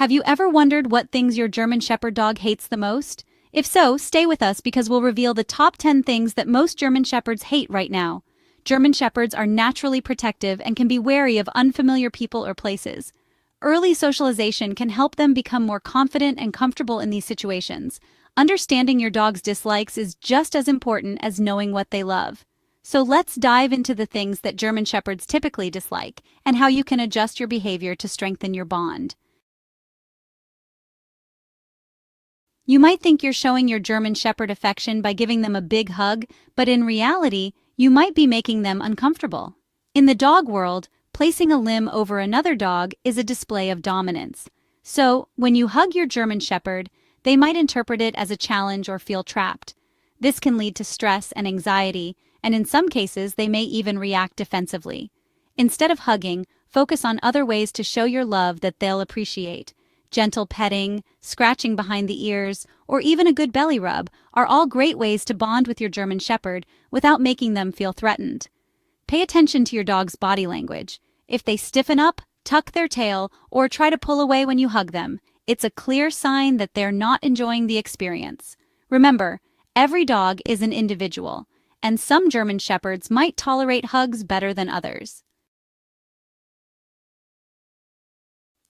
Have you ever wondered what things your German Shepherd dog hates the most? If so, stay with us because we'll reveal the top 10 things that most German Shepherds hate right now. German Shepherds are naturally protective and can be wary of unfamiliar people or places. Early socialization can help them become more confident and comfortable in these situations. Understanding your dog's dislikes is just as important as knowing what they love. So let's dive into the things that German Shepherds typically dislike and how you can adjust your behavior to strengthen your bond. You might think you're showing your German Shepherd affection by giving them a big hug, but in reality, you might be making them uncomfortable. In the dog world, placing a limb over another dog is a display of dominance. So, when you hug your German Shepherd, they might interpret it as a challenge or feel trapped. This can lead to stress and anxiety, and in some cases, they may even react defensively. Instead of hugging, focus on other ways to show your love that they'll appreciate. Gentle petting, scratching behind the ears, or even a good belly rub are all great ways to bond with your German Shepherd without making them feel threatened. Pay attention to your dog's body language. If they stiffen up, tuck their tail, or try to pull away when you hug them, it's a clear sign that they're not enjoying the experience. Remember, every dog is an individual, and some German Shepherds might tolerate hugs better than others.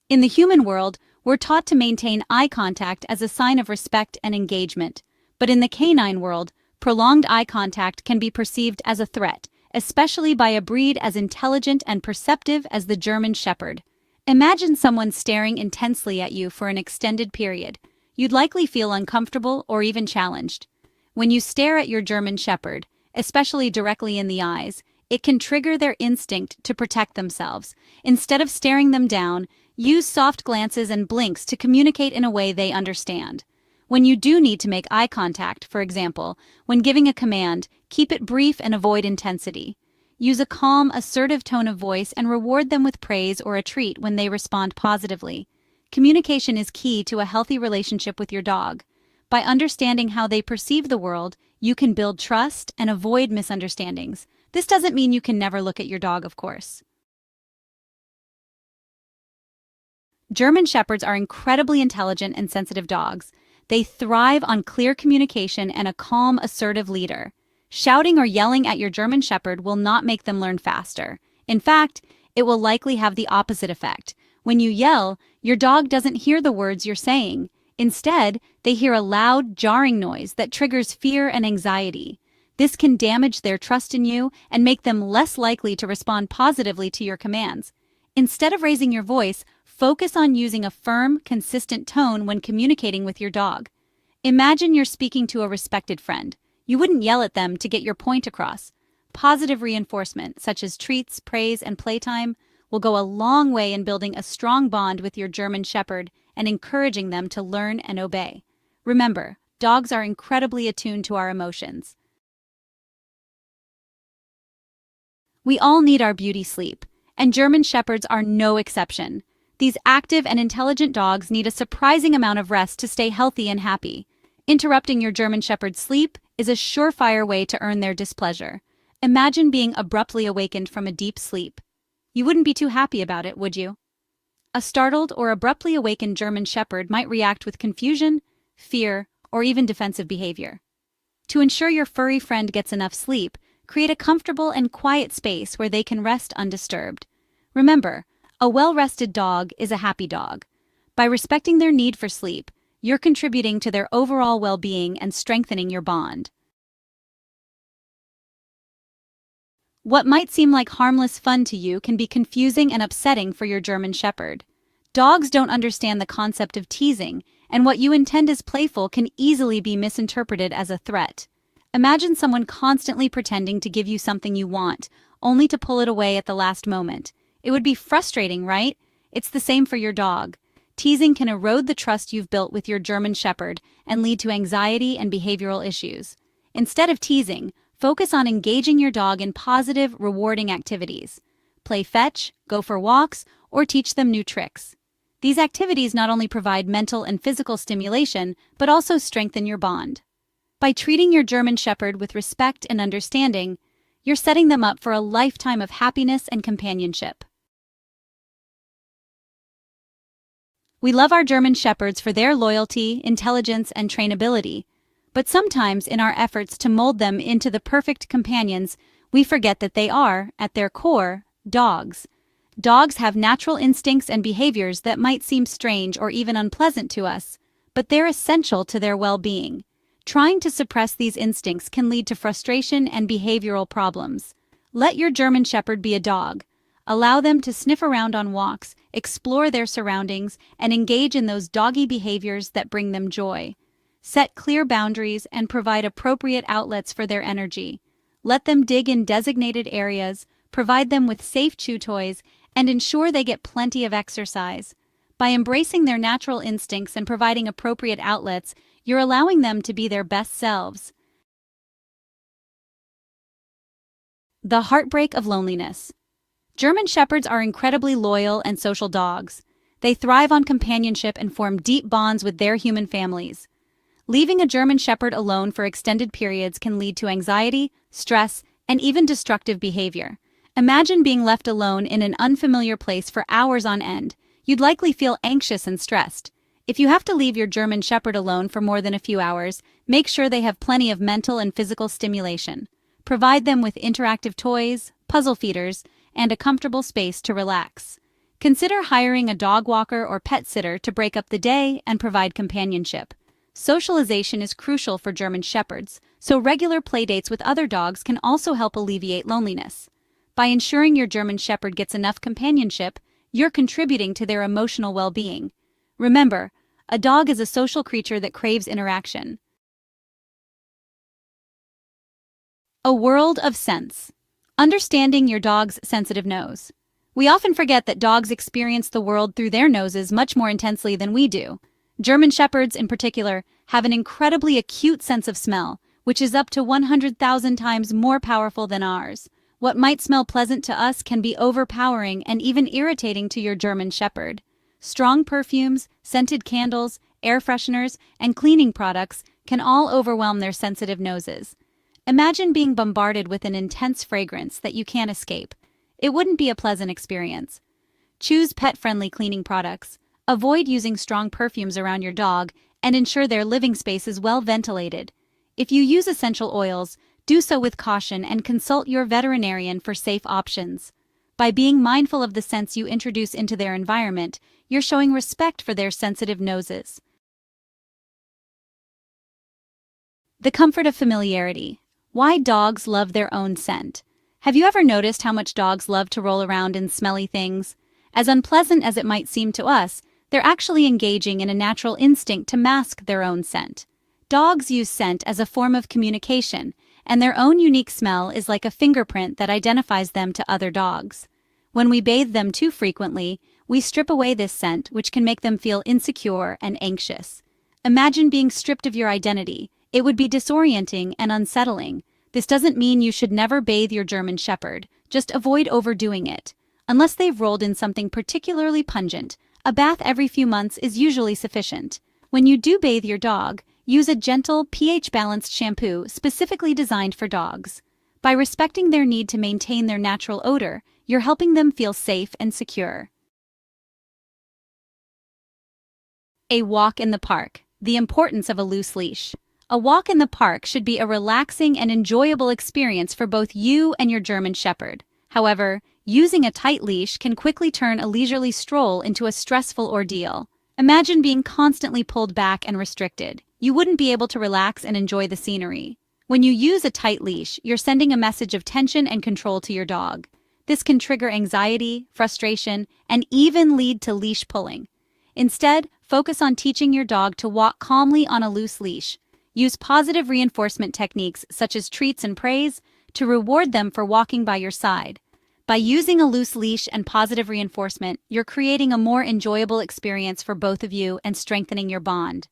In the human world, we're taught to maintain eye contact as a sign of respect and engagement. But in the canine world, prolonged eye contact can be perceived as a threat, especially by a breed as intelligent and perceptive as the German Shepherd. Imagine someone staring intensely at you for an extended period. You'd likely feel uncomfortable or even challenged. When you stare at your German Shepherd, especially directly in the eyes, it can trigger their instinct to protect themselves. Instead of staring them down, use soft glances and blinks to communicate in a way they understand. When you do need to make eye contact, for example, when giving a command, keep it brief and avoid intensity. Use a calm, assertive tone of voice and reward them with praise or a treat when they respond positively. Communication is key to a healthy relationship with your dog. By understanding how they perceive the world, you can build trust and avoid misunderstandings. This doesn't mean you can never look at your dog, of course. German Shepherds are incredibly intelligent and sensitive dogs. They thrive on clear communication and a calm, assertive leader. Shouting or yelling at your German Shepherd will not make them learn faster. In fact, it will likely have the opposite effect. When you yell, your dog doesn't hear the words you're saying. Instead, they hear a loud, jarring noise that triggers fear and anxiety. This can damage their trust in you and make them less likely to respond positively to your commands. Instead of raising your voice, focus on using a firm, consistent tone when communicating with your dog. Imagine you're speaking to a respected friend. You wouldn't yell at them to get your point across. Positive reinforcement, such as treats, praise, and playtime, will go a long way in building a strong bond with your German Shepherd and encouraging them to learn and obey. Remember, dogs are incredibly attuned to our emotions. We all need our beauty sleep, and German Shepherds are no exception. These active and intelligent dogs need a surprising amount of rest to stay healthy and happy. Interrupting your German Shepherd's sleep is a surefire way to earn their displeasure. Imagine being abruptly awakened from a deep sleep. You wouldn't be too happy about it, would you? A startled or abruptly awakened German Shepherd might react with confusion, fear, or even defensive behavior. To ensure your furry friend gets enough sleep, create a comfortable and quiet space where they can rest undisturbed. Remember, a well-rested dog is a happy dog. By respecting their need for sleep, you're contributing to their overall well-being and strengthening your bond. What might seem like harmless fun to you can be confusing and upsetting for your German Shepherd. Dogs don't understand the concept of teasing, and what you intend as playful can easily be misinterpreted as a threat. Imagine someone constantly pretending to give you something you want, only to pull it away at the last moment. It would be frustrating, right? It's the same for your dog. Teasing can erode the trust you've built with your German Shepherd and lead to anxiety and behavioral issues. Instead of teasing, focus on engaging your dog in positive, rewarding activities. Play fetch, go for walks, or teach them new tricks. These activities not only provide mental and physical stimulation, but also strengthen your bond. By treating your German Shepherd with respect and understanding, you're setting them up for a lifetime of happiness and companionship. We love our German Shepherds for their loyalty, intelligence, and trainability, but sometimes in our efforts to mold them into the perfect companions, we forget that they are, at their core, dogs. Dogs have natural instincts and behaviors that might seem strange or even unpleasant to us, but they're essential to their well-being. Trying to suppress these instincts can lead to frustration and behavioral problems. Let your German Shepherd be a dog. Allow them to sniff around on walks, explore their surroundings, and engage in those doggy behaviors that bring them joy. Set clear boundaries and provide appropriate outlets for their energy. Let them dig in designated areas, provide them with safe chew toys, and ensure they get plenty of exercise. By embracing their natural instincts and providing appropriate outlets, you're allowing them to be their best selves. The heartbreak of loneliness. German Shepherds are incredibly loyal and social dogs. They thrive on companionship and form deep bonds with their human families. Leaving a German Shepherd alone for extended periods can lead to anxiety, stress, and even destructive behavior. Imagine being left alone in an unfamiliar place for hours on end. You'd likely feel anxious and stressed. If you have to leave your German Shepherd alone for more than a few hours, make sure they have plenty of mental and physical stimulation. Provide them with interactive toys, puzzle feeders, and a comfortable space to relax. Consider hiring a dog walker or pet sitter to break up the day and provide companionship. Socialization is crucial for German Shepherds, so regular playdates with other dogs can also help alleviate loneliness. By ensuring your German Shepherd gets enough companionship, you're contributing to their emotional well-being. Remember, a dog is a social creature that craves interaction. A world of scents. Understanding your dog's sensitive nose. We often forget that dogs experience the world through their noses much more intensely than we do. German Shepherds, in particular, have an incredibly acute sense of smell, which is up to 100,000 times more powerful than ours. What might smell pleasant to us can be overpowering and even irritating to your German Shepherd. Strong perfumes, scented candles, air fresheners, and cleaning products can all overwhelm their sensitive noses. Imagine being bombarded with an intense fragrance that you can't escape. It wouldn't be a pleasant experience. Choose pet-friendly cleaning products. Avoid using strong perfumes around your dog and ensure their living space is well ventilated. If you use essential oils, do so with caution and consult your veterinarian for safe options. By being mindful of the scents you introduce into their environment, you're showing respect for their sensitive noses. The comfort of familiarity. Why dogs love their own scent. Have you ever noticed how much dogs love to roll around in smelly things? As unpleasant as it might seem to us, they're actually engaging in a natural instinct to mask their own scent. Dogs use scent as a form of communication, and their own unique smell is like a fingerprint that identifies them to other dogs. When we bathe them too frequently, we strip away this scent, which can make them feel insecure and anxious. Imagine being stripped of your identity. It would be disorienting and unsettling. This doesn't mean you should never bathe your German Shepherd, just avoid overdoing it. Unless they've rolled in something particularly pungent, a bath every few months is usually sufficient. When you do bathe your dog, use a gentle, pH-balanced shampoo specifically designed for dogs. By respecting their need to maintain their natural odor, you're helping them feel safe and secure. A walk in the park. The importance of a loose leash. A walk in the park should be a relaxing and enjoyable experience for both you and your German Shepherd. However, using a tight leash can quickly turn a leisurely stroll into a stressful ordeal. Imagine being constantly pulled back and restricted. You wouldn't be able to relax and enjoy the scenery. When you use a tight leash, you're sending a message of tension and control to your dog. This can trigger anxiety, frustration, and even lead to leash pulling. Instead, focus on teaching your dog to walk calmly on a loose leash. Use positive reinforcement techniques such as treats and praise to reward them for walking by your side. By using a loose leash and positive reinforcement, you're creating a more enjoyable experience for both of you and strengthening your bond.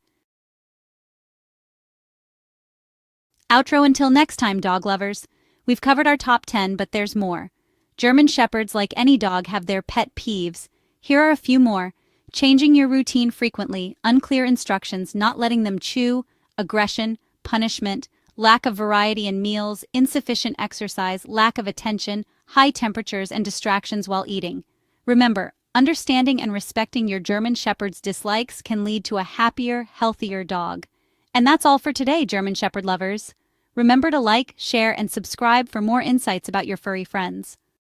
Outro until next time, dog lovers. We've covered our top 10, but there's more. German Shepherds, like any dog, have their pet peeves. Here are a few more. Changing your routine frequently, unclear instructions, not letting them chew, aggression, punishment, lack of variety in meals, insufficient exercise, lack of attention, high temperatures, and distractions while eating. Remember, Understanding and respecting your German Shepherd's dislikes can lead to a happier, healthier dog. And that's all for today, German Shepherd lovers. Remember to like, share, and subscribe for more insights about your furry friends.